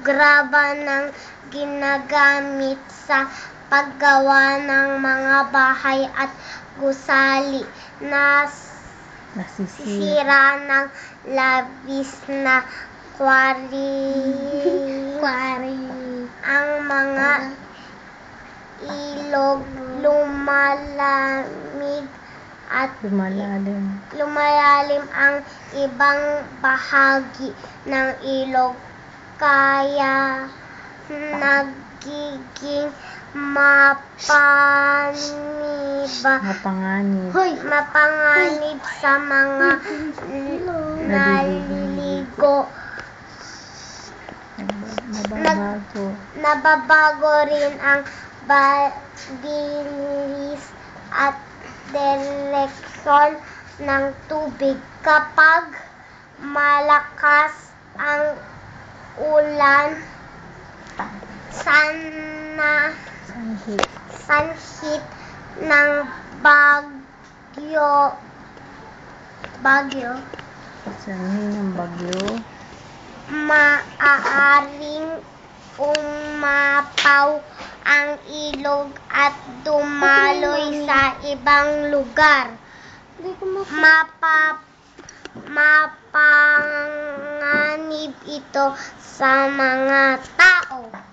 graba ng ginagamit sa paggawa ng mga bahay at gusali na nasisira ng labis na quarry. Ang mga ilog lumalalim ang ibang bahagi ng ilog kaya nagiging mapanganib sa mga naliligo. Nababago rin ang bilis at direksyon ng tubig kapag malakas ang ulan. Sanhit ng bagyo. Maaaring umapaw ang ilog at dumaloy sa ibang lugar. Mapanganib ito sa mga tao.